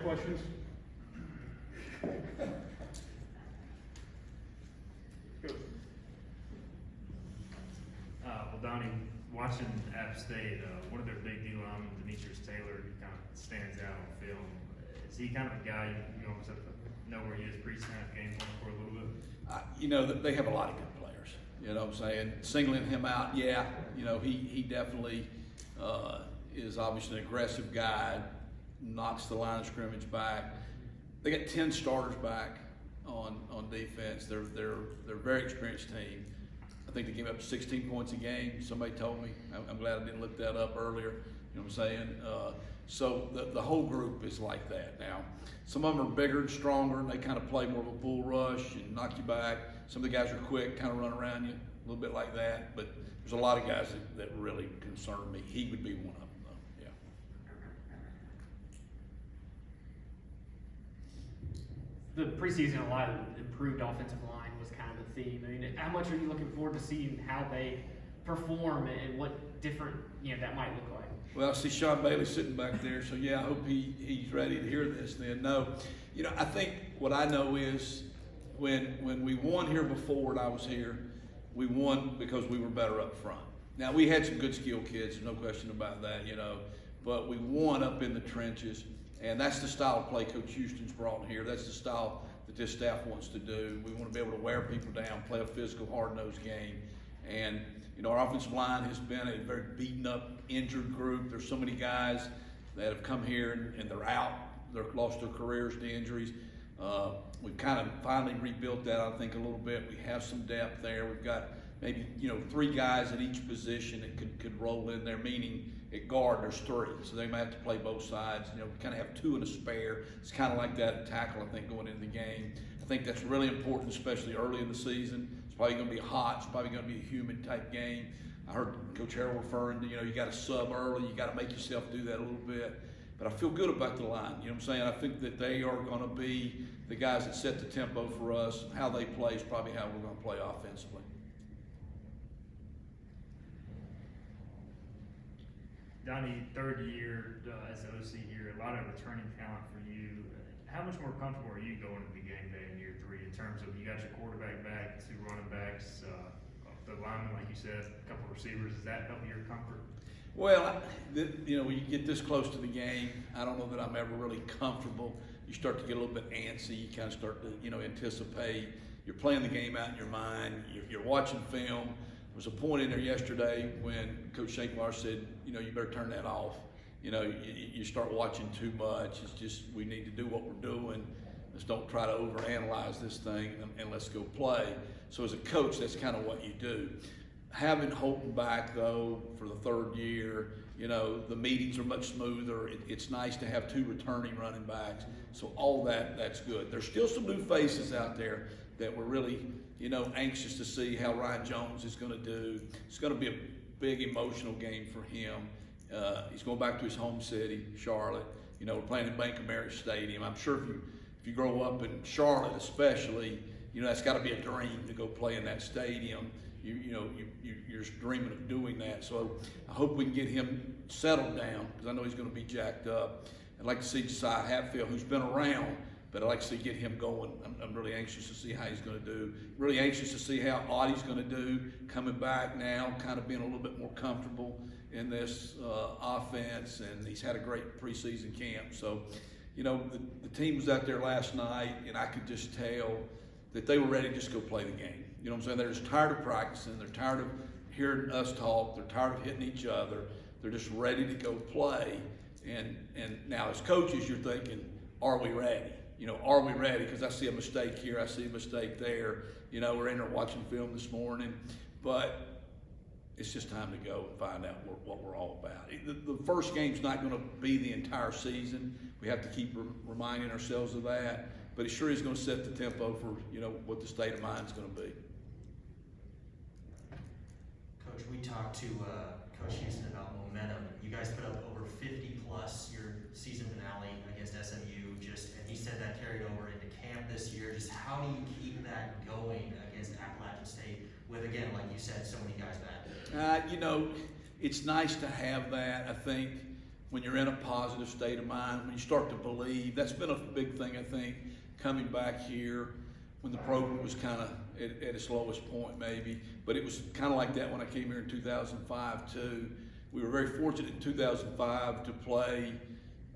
questions? Go. Well, Donnie, watching App State, one of their big D linemen, Demetrius Taylor, kind of stands out on film. Is he kind of a guy you almost have to know where he is pre-snap game plan for a little bit? You know, they have a lot of good players. You know what I'm saying? Singling him out, yeah. You know, he definitely is obviously an aggressive guy, knocks the line of scrimmage back. They got 10 starters back on defense. They're a very experienced team. I think they gave up 16 points a game. Somebody told me. I'm glad I didn't look that up earlier. You know what I'm saying? So the whole group is like that now. Some of them are bigger and stronger, and they kind of play more of a bull rush and knock you back. Some of the guys are quick, kind of run around you, a little bit like that. But there's a lot of guys that really concern me. He would be one of them, though. Yeah. The preseason, a lot of improved offensive line was kind of the theme. I mean, how much are you looking forward to seeing how they perform and what different, that might look like? Well, I see Sean Bailey sitting back there, so yeah, I hope he's ready to hear this then. No, I think what I know is when we won here before and I was here, we won because we were better up front. Now, we had some good skill kids, there's no question about that, but we won up in the trenches, and that's the style of play Coach Houston's brought here. That's the style that this staff wants to do. We want to be able to wear people down, play a physical, hard-nosed game, and our offensive line has been a very beaten up, injured group. There's so many guys that have come here and they're out. They've lost their careers to injuries. We've kind of finally rebuilt that, I think, a little bit. We have some depth there. We've got maybe, 3 guys at each position that could roll in there, meaning at guard there's 3. So they might have to play both sides. We kind of have 2 and a spare. It's kind of like that at tackle, I think, going into the game. I think that's really important, especially early in the season. It's probably going to be hot. It's probably going to be a humid type game. I heard Coach Harrell referring to, you got to sub early. You got to make yourself do that a little bit. But I feel good about the line. You know what I'm saying? I think that they are going to be the guys that set the tempo for us. How they play is probably how we're going to play offensively. Donnie, third year as the OC here, a lot of returning talent for you. How much more comfortable are you going into the game day in year 3 in terms of you got your quarterback back, 2 running backs, the lineman, like you said, a couple of receivers? Does that help your comfort? Well, when you get this close to the game, I don't know that I'm ever really comfortable. You start to get a little bit antsy. You kind of start to, anticipate. You're playing the game out in your mind. You're watching film. There was a point in there yesterday when Coach Shanklar said, you better turn that off. You start watching too much. It's just we need to do what we're doing. Let's don't try to overanalyze this thing and let's go play. So as a coach, that's kind of what you do. Having Holton back, though, for the 3rd year, the meetings are much smoother. It's nice to have 2 returning running backs. So all that's good. There's still some new faces out there that we're really, anxious to see how Ryan Jones is going to do. It's going to be a big emotional game for him. He's going back to his home city, Charlotte. We're playing in Bank of America Stadium. I'm sure if you grow up in Charlotte especially, that's got to be a dream to go play in that stadium. You're just dreaming of doing that. So I hope we can get him settled down because I know he's going to be jacked up. I'd like to see Josiah Hatfield, who's been around, but I'd like to see get him going. I'm really anxious to see how he's going to do. Really anxious to see how Audie's going to do coming back now, kind of being a little bit more comfortable in this offense, and he's had a great preseason camp. So, the team was out there last night, and I could just tell that they were ready to just go play the game. You know what I'm saying? They're just tired of practicing. They're tired of hearing us talk. They're tired of hitting each other. They're just ready to go play. And now as coaches, you're thinking, are we ready? Are we ready? Because I see a mistake here. I see a mistake there. We're in there watching film this morning. But it's just time to go and find out what we're all about. The first game's not going to be the entire season. We have to keep reminding ourselves of that. But it sure is going to set the tempo for, what the state of mind is going to be. Coach, we talked to Coach Houston about momentum. You guys put up over 50 plus your season finale against SMU, and he said that carried over into camp this year. Just how do you keep that going against Appalachian State with, again, like you said, so many guys back? It's nice to have that. I think when you're in a positive state of mind, when you start to believe. That's been a big thing, I think, coming back here when the program was kind of at its lowest point maybe. But it was kind of like that when I came here in 2005 too. We were very fortunate in 2005 to play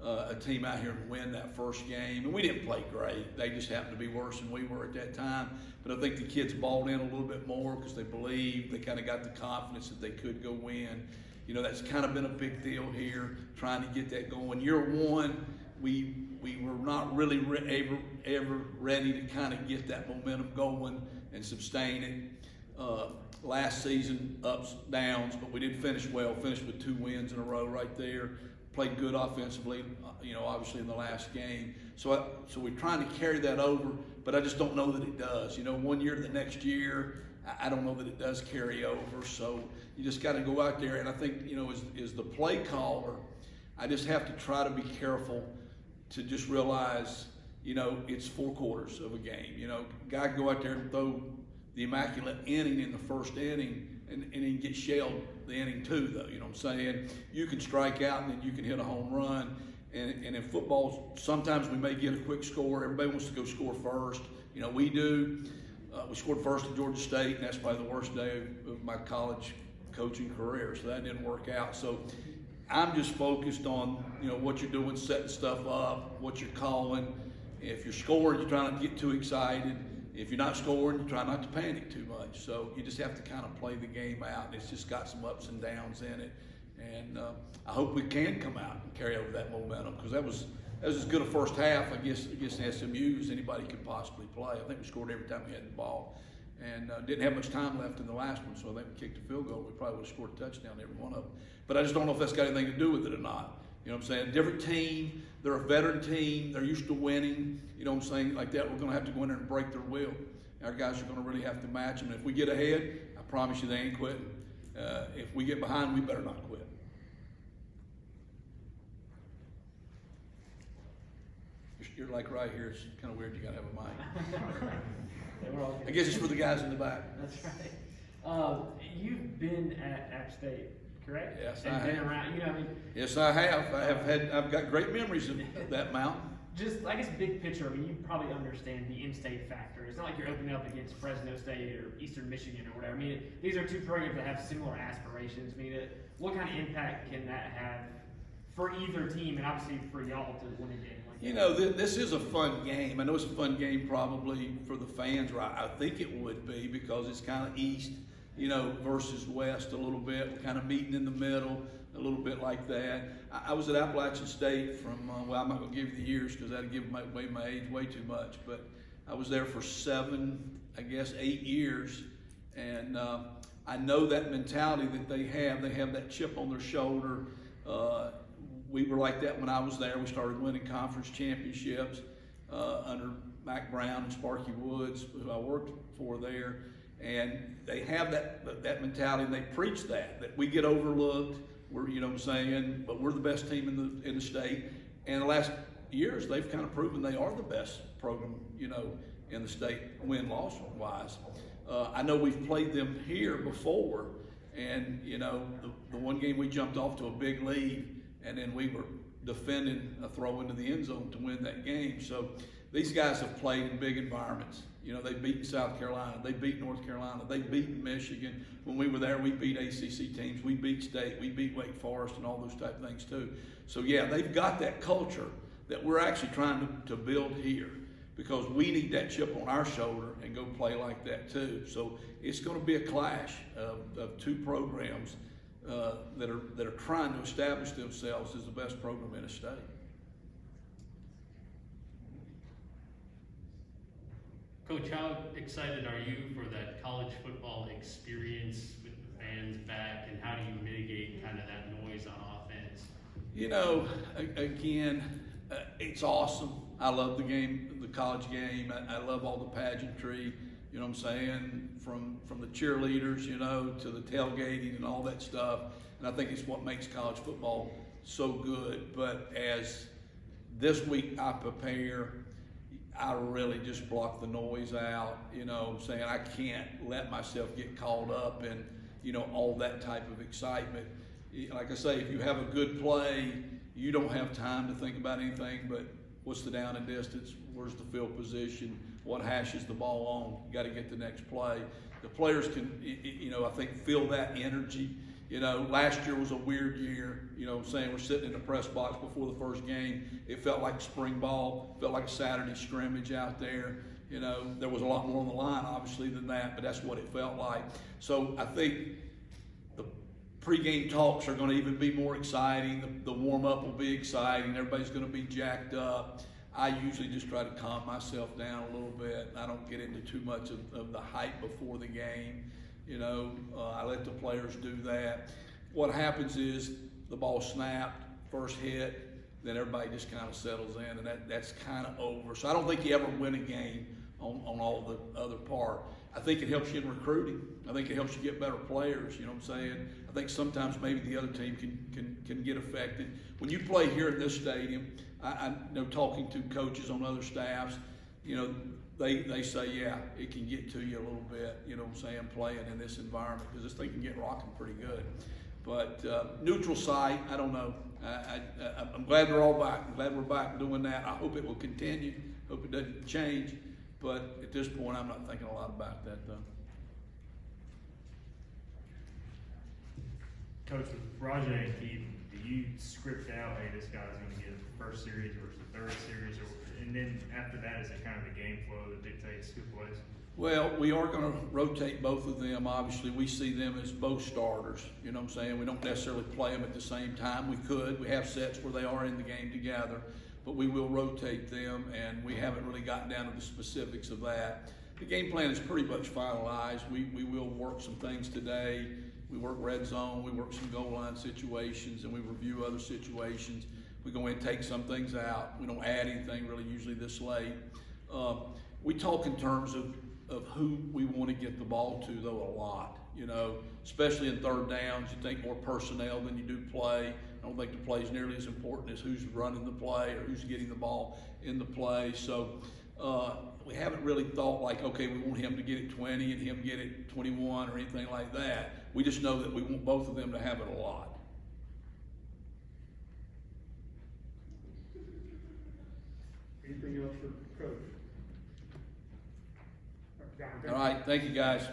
a team out here and win that first game. And we didn't play great. They just happened to be worse than we were at that time. But I think the kids balled in a little bit more because they believed. They kind of got the confidence that they could go win. You know, that's kind of been a big deal here, trying to get that going. Year one, we were not really ever ready to kind of get that momentum going and sustain it. Last season, ups, downs, but we did finish well, finished with 2 wins in a row right there. Played good offensively, you know, obviously in the last game. So we're trying to carry that over, but I just don't know that it does. You know, one year to the next year, I don't know that it does carry over. So you just got to go out there, and I think, you know, as the play caller, I just have to try to be careful to just realize, you know, it's 4 quarters of a game. You know, guy can go out there and throw the immaculate inning in the first inning and then get shelled the inning 2, though. You know what I'm saying? You can strike out and then you can hit a home run. And in football, sometimes we may get a quick score. Everybody wants to go score first. You know, we do. We scored first at Georgia State, and that's probably the worst day of my college coaching career. So that didn't work out. So I'm just focused on, you know, what you're doing, setting stuff up, what you're calling. If you're scoring, you're trying not to get too excited. If you're not scoring, you try not to panic too much. So you just have to kind of play the game out. It's just got some ups and downs in it. And I hope we can come out and carry over that momentum, because that was as good a first half, I guess, against SMU as anybody could possibly play. I think we scored every time we had the ball. And didn't have much time left in the last one, so I think we kicked a field goal. We probably would have scored a touchdown every one of them. But I just don't know if that's got anything to do with it or not. You know what I'm saying? Different team, they're a veteran team, they're used to winning. You know what I'm saying? Like that, we're going to have to go in there and break their will. Our guys are going to really have to match them. If we get ahead, I promise you they ain't quitting. If we get behind, we better not quit. You're like right here. It's kind of weird. You got to have a mic. I guess it's for the guys in the back. That's right. You've been at App State, correct? Yes, and I been have. around. You know, I mean, Yes, I have. I've got great memories of that mountain. just I guess big picture. I mean, you probably understand the in-state factor. It's not like you're opening up against Fresno State or Eastern Michigan or whatever. I mean, these are 2 programs that have similar aspirations. I mean, what kind of impact can that have for either team, and obviously for y'all to win a game like that? You know, this is a fun game. I know it's a fun game probably for the fans, right? I think it would be, because it's kind of east, you know, versus west a little bit. We're kind of meeting in the middle, a little bit like that. I was at Appalachian State from, well, I'm not going to give you the years because that'd give away my age way too much, but I was there for 7, I guess 8 years. And I know that mentality that they have that chip on their shoulder. We were like that when I was there. We started winning conference championships under Mac Brown and Sparky Woods, who I worked for there. And they have that mentality, and they preach that we get overlooked. We're, you know what I'm saying, but we're the best team in the state. And the last years, they've kind of proven they are the best program, you know, in the state, win-loss wise. I know we've played them here before, and you know, the one game we jumped off to a big lead, and then we were defending a throw into the end zone to win that game. So these guys have played in big environments. You know, they've beaten South Carolina, they beat North Carolina, they beat Michigan. When we were there, we beat ACC teams, we beat State, we beat Wake Forest, and all those type of things too. So yeah, they've got that culture that we're actually trying to build here, because we need that chip on our shoulder and go play like that too. So it's going to be a clash of 2 programs that are trying to establish themselves as the best program in the state. Coach, how excited are you for that college football experience with the fans back, and how do you mitigate kind of that noise on offense? You know, again, it's awesome. I love the game, the college game. I love all the pageantry, you know what I'm saying, from the cheerleaders, you know, to the tailgating and all that stuff. And I think it's what makes college football so good. But as this week I prepare, I really just block the noise out, you know what I'm saying? I can't let myself get caught up in, you know, all that type of excitement. Like I say, if you have a good play, you don't have time to think about anything but what's the down and distance, where's the field position, what hashes the ball on, you gotta get the next play. The players can, I think, feel that energy. Last year was a weird year, I'm saying, we're sitting in the press box before the first game. It felt like spring ball, felt like a Saturday scrimmage out there. There was a lot more on the line, obviously, than that, but that's what it felt like. So I think the pregame talks are going to even be more exciting. The warm-up will be exciting. Everybody's going to be jacked up. I usually just try to calm myself down a little bit. I don't get into too much of the hype before the game. I let the players do that. What happens is the ball snapped, first hit, then everybody just kind of settles in, and that's kind of over. So I don't think you ever win a game on all the other part. I think it helps you in recruiting. I think it helps you get better players, you know what I'm saying? I think sometimes maybe the other team can get affected. When you play here in this stadium, I know talking to coaches on other staffs, they say, yeah, it can get to you a little bit, you know what I'm saying, playing in this environment, because this thing can get rocking pretty good. But neutral site, I don't know. I'm glad we're all back. I'm glad we're back doing that. I hope it will continue. Hope it doesn't change. But at this point, I'm not thinking a lot about that, though. Coach, with Rajay and Keaton, do you script out, hey, this guy's going to get the first series versus the third series, and then after that, is it kind of the game flow that dictates who plays? Well, we are going to rotate both of them. Obviously, we see them as both starters. You know what I'm saying? We don't necessarily play them at the same time. We could. We have sets where they are in the game together, but we will rotate them, and we haven't really gotten down to the specifics of that. The game plan is pretty much finalized. We will work some things today. We work red zone, we work some goal line situations, and we review other situations. We go in and take some things out. We don't add anything really usually this late. We talk in terms of who we want to get the ball to, though, a lot, especially in third downs. You think more personnel than you do play. I don't think the play is nearly as important as who's running the play or who's getting the ball in the play. So we haven't really thought like, okay, we want him to get it 20 and him get it 21 or anything like that. We just know that we want both of them to have it a lot. Anything else for Coach? All right, thank you, guys.